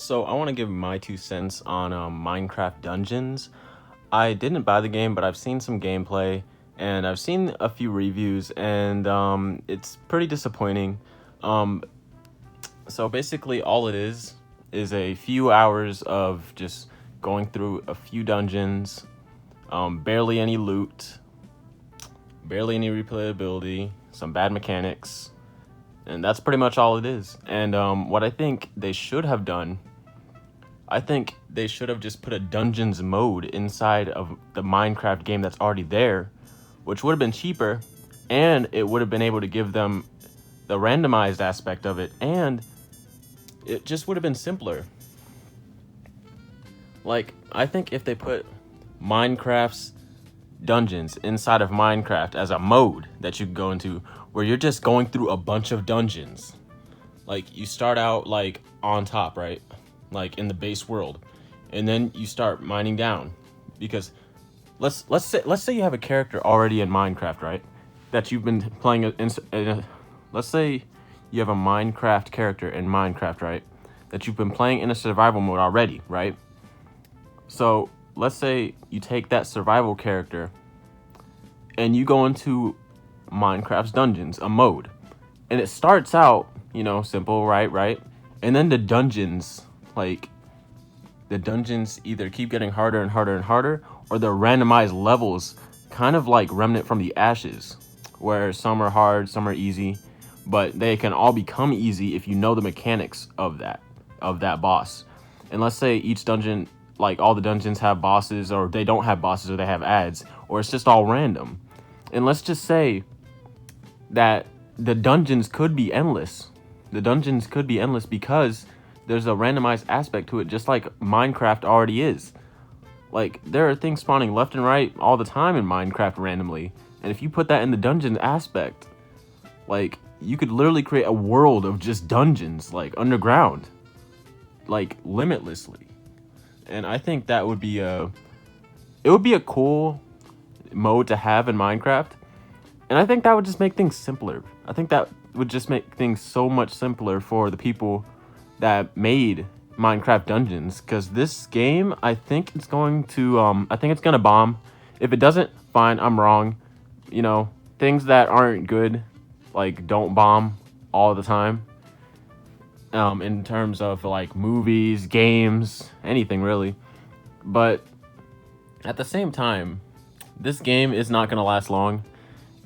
So I want to give my 2 cents on Minecraft Dungeons. I didn't buy the game, but I've seen some gameplay and I've seen a few reviews, and it's pretty disappointing. Um, so basically, all it is a few hours of just going through a few dungeons, barely any loot, barely any replayability, some bad mechanics, and that's pretty much all it is. And what I think they should have done, I think they should have just put a dungeons mode inside of the Minecraft game that's already there, which would have been cheaper, and it would have been able to give them the randomized aspect of it, and it just would have been simpler. Like, I think if they put Minecraft's dungeons inside of Minecraft as a mode that you can go into, where you're just going through a bunch of dungeons. Like, you start out like on top, right? Like in the base world, and then you start mining down, because let's say you have a character already in Minecraft, right? That you've been playing let's say you have a Minecraft character in Minecraft, right? That you've been playing in a survival mode already, right? So let's say you take that survival character and you go into Minecraft's dungeons, a mode, and it starts out, simple, right? And then the dungeons, like, the dungeons either keep getting harder and harder and harder, or the randomized levels, kind of like Remnant from the Ashes, where some are hard, some are easy, but they can all become easy if you know the mechanics of that boss. And let's say each dungeon, like all the dungeons have bosses, or they don't have bosses, or they have ads, or it's just all random. And let's just say that the dungeons could be endless. The dungeons could be endless because there's a randomized aspect to it, just like Minecraft already is. Like, there are things spawning left and right all the time in Minecraft randomly. And if you put that in the dungeon aspect, like, you could literally create a world of just dungeons, like, underground. Like, limitlessly. And I think that would be it would be a cool mode to have in Minecraft. And I think that would just make things simpler. I think that would just make things so much simpler for the people that made Minecraft Dungeons, because this game, I think it's going to bomb. If it doesn't, fine, I'm wrong. Things that aren't good, like, don't bomb all the time. In terms of like movies, games, anything really. But at the same time, this game is not going to last long,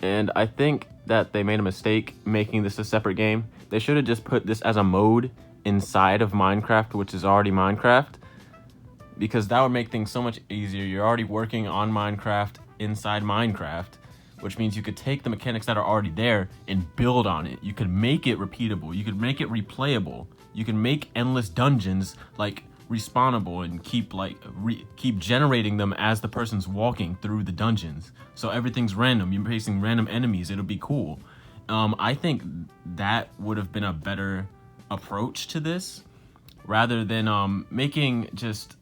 and I think that they made a mistake making this a separate game. They should have just put this as a mode inside of Minecraft, which is already Minecraft, because that would make things so much easier. You're already working on Minecraft inside Minecraft, which means you could take the mechanics that are already there and build on it. You could make it repeatable. You could make it replayable. You can make endless dungeons, like, respawnable, and keep generating them as the person's walking through the dungeons. So everything's random. You're facing random enemies. It'll be cool. I think that would have been a better approach to this, rather than making just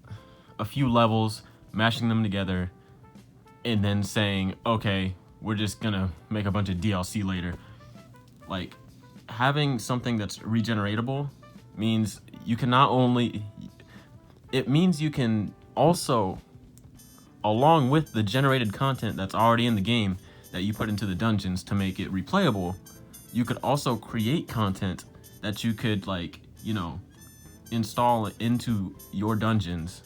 a few levels, mashing them together, and then saying, okay, we're just gonna make a bunch of DLC later. Like, having something that's regeneratable means you can it means you can also, along with the generated content that's already in the game that you put into the dungeons to make it replayable, you could also create content that you could, like, install into your dungeons,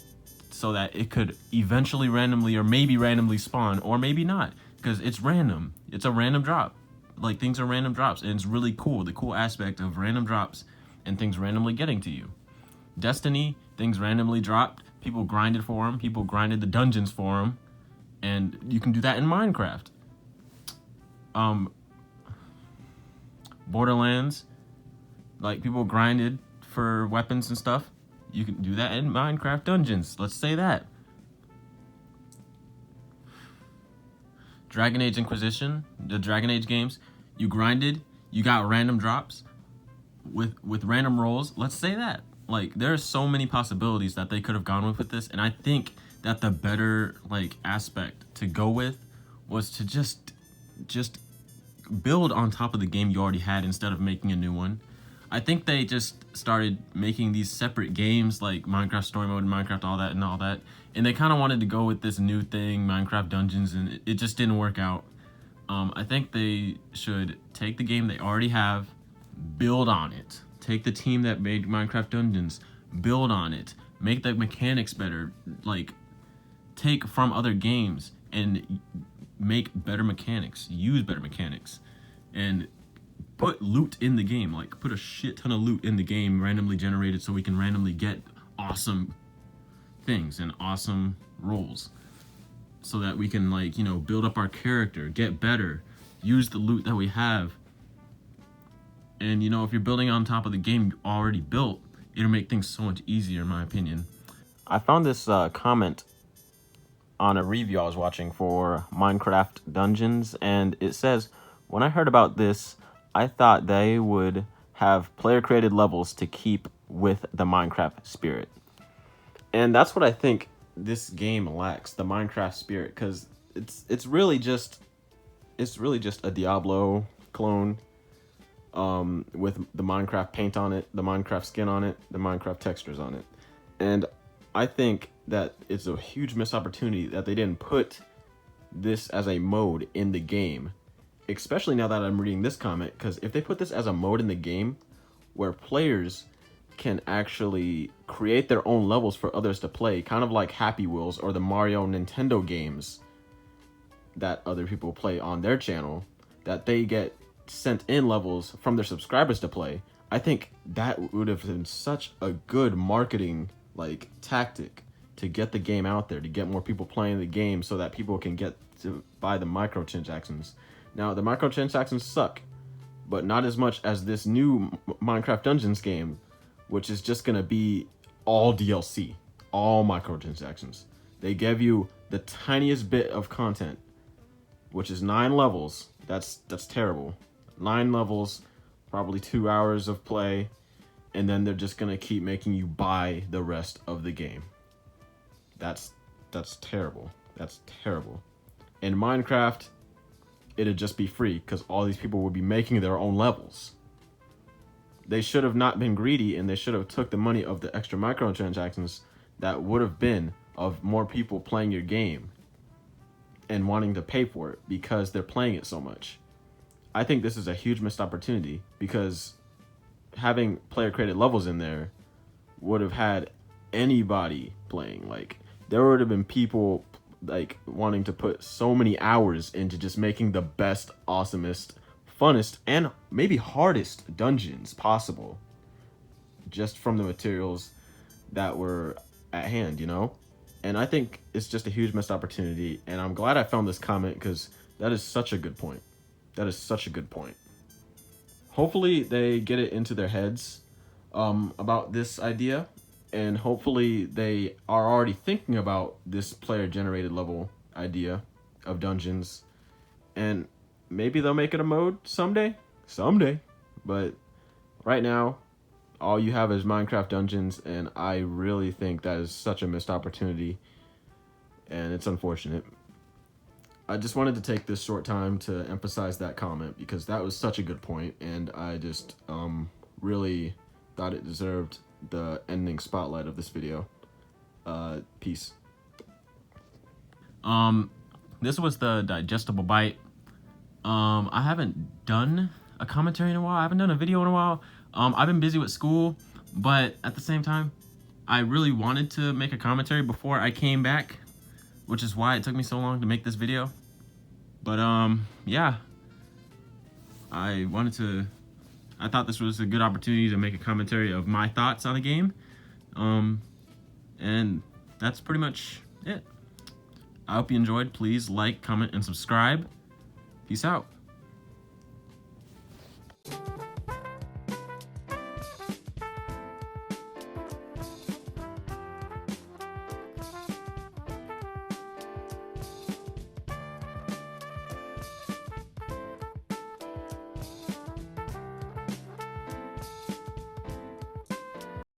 so that it could eventually randomly, or maybe randomly spawn, or maybe not, because it's random. It's a random drop. Like, things are random drops, and it's really cool. The cool aspect of random drops and things randomly getting to you. Destiny, things randomly dropped. People grinded for them. People grinded the dungeons for them. And you can do that in Minecraft. Borderlands, like, people grinded for weapons and stuff. You can do that in Minecraft dungeons. Let's say that. Dragon Age Inquisition, the Dragon Age games, you grinded, you got random drops with random rolls. Let's say that. Like, there are so many possibilities that they could have gone with this, and I think that the better, like, aspect to go with was to just build on top of the game you already had instead of making a new one. I think they just started making these separate games like Minecraft Story Mode and Minecraft all that. And they kind of wanted to go with this new thing, Minecraft Dungeons, and it just didn't work out. I think they should take the game they already have, build on it. Take the team that made Minecraft Dungeons, build on it. Make the mechanics better. Like, take from other games and make better mechanics. Use better mechanics. And put loot in the game. Like, put a shit ton of loot in the game, randomly generated, so we can randomly get awesome things and awesome roles. So that we can, like, you know, build up our character, get better, use the loot that we have. And, you know, if you're building on top of the game you already built, it'll make things so much easier, in my opinion. I found this comment on a review I was watching for Minecraft Dungeons, and it says, when I heard about this, I thought they would have player-created levels to keep with the Minecraft spirit. And that's what I think this game lacks, the Minecraft spirit, because it's really just a Diablo clone with the Minecraft paint on it, the Minecraft skin on it, the Minecraft textures on it. And I think that it's a huge missed opportunity that they didn't put this as a mode in the game, especially now that I'm reading this comment, because if they put this as a mode in the game where players can actually create their own levels for others to play, kind of like Happy Wheels or the Mario Nintendo games that other people play on their channel, that they get sent in levels from their subscribers to play, I think that would have been such a good marketing like tactic to get the game out there, to get more people playing the game so that people can get to buy the microtransactions. Now, the microtransactions suck, but not as much as this new Minecraft Dungeons game, which is just gonna be all DLC, all microtransactions. They give you the tiniest bit of content, which is 9 levels. That's terrible. 9 levels, probably 2 hours of play, and then they're just gonna keep making you buy the rest of the game. That's terrible. That's terrible. In Minecraft, it'd just be free because all these people would be making their own levels. They should have not been greedy, and they should have took the money of the extra microtransactions that would have been of more people playing your game and wanting to pay for it because they're playing it so much. I think this is a huge missed opportunity, because having player created levels in there would have had anybody playing. Like, there would have been people like wanting to put so many hours into just making the best, awesomest, funnest, and maybe hardest dungeons possible, just from the materials that were at hand, you know? And I think it's just a huge missed opportunity, and I'm glad I found this comment, because that is such a good point. That is such a good point. Hopefully they get it into their heads about this idea, and hopefully they are already thinking about this player-generated level idea of dungeons, and maybe they'll make it a mode someday. But right now, all you have is Minecraft Dungeons, and I really think that is such a missed opportunity, and it's unfortunate. I just wanted to take this short time to emphasize that comment, because that was such a good point, and I just really thought it deserved the ending spotlight of this video. Peace. This was the digestible bite. I haven't done a commentary in a while. I haven't done a video in a while. I've been busy with school, but at the same time, I really wanted to make a commentary before I came back, which is why it took me so long to make this video. But yeah, I thought this was a good opportunity to make a commentary of my thoughts on the game. And that's pretty much it. I hope you enjoyed. Please like, comment, and subscribe. Peace out.